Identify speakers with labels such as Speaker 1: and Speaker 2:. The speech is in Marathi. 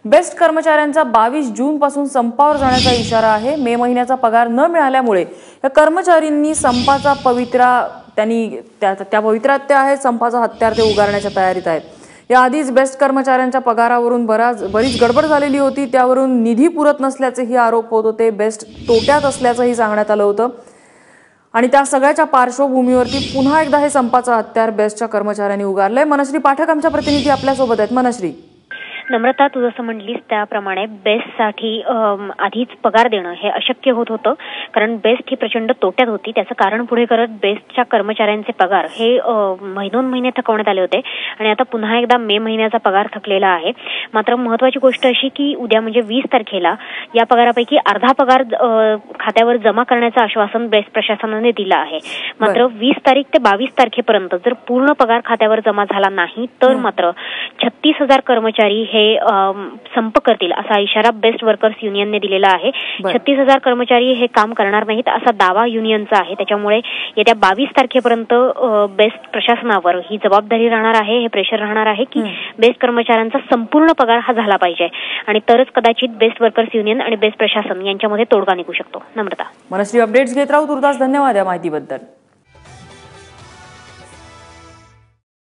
Speaker 1: बेस्ट कर्मचाऱ्यांचा 22 जून पासून संपावर जाण्याचा इशारा आहे। मे महिन्याचा पगार न मिळाल्यामुळे या कर्मचाऱ्यांनी संपाचा पवित्र्यात ते आहे संपाचा हत्यार ते उगारण्याच्या तयारीत आहेत। याआधीच बेस्ट कर्मचाऱ्यांच्या पगारावरून बरीच गडबड झालेली होती, त्यावरून निधी पुरत नसल्याचेही आरोप होत होते। बेस्ट तोट्यात असल्याचंही सांगण्यात आलं होतं आणि त्या सगळ्याच्या पार्श्वभूमीवरती पुन्हा एकदा हे संपाचं हत्यार बेस्टच्या कर्मचाऱ्यांनी उगारलंय। मनश्री पाठक आमच्या प्रतिनिधी आपल्यासोबत आहेत। मनश्री,
Speaker 2: नम्रता, तू जसं म्हणलीस त्याप्रमाणे बेस्टसाठी आधीच पगार देणं हे अशक्य होत होतं, कारण बेस्ट ही प्रचंड तोट्यात होती। त्याचं कारण पुढे करत बेस्टच्या कर्मचाऱ्यांचे पगार हे महिने थकवण्यात आले होते आणि आता पुन्हा एकदा मे महिन्याचा पगार थकलेला आहे। मात्र महत्त्वाची गोष्ट अशी की उद्या म्हणजे 20 तारखेला या पगारापैकी अर्धा पगार खात्यावर जमा करण्याचं आश्वासन बेस्ट प्रशासनाने दिलं आहे। मात्र 20 तारीख ते 22 तारखेपर्यंत जर पूर्ण पगार खात्यावर जमा झाला नाही तर मात्र 36,000 कर्मचारी हे संप करतील असा इशारा बेस्ट वर्कर्स युनियनने दिलेला आहे। 36,000 कर्मचारी हे काम करणार नाहीत असा दावा युनियनचा आहे। त्याच्यामुळे येत्या 22 तारखेपर्यंत बेस्ट प्रशासनावर ही जबाबदारी राहणार आहे, हे प्रेशर राहणार आहे की बेस्ट कर्मचाऱ्यांचा संपूर्ण पगार हा झाला पाहिजे आणि तरच कदाचित बेस्ट वर्कर्स युनियन आणि बेस्ट प्रशासन यांच्यामध्ये तोडगा निघू शकतो। नम्रता,
Speaker 1: मनश्री, अपडेट्स घेत राहू। तुर्तास धन्यवाद या माहितीबद्दल।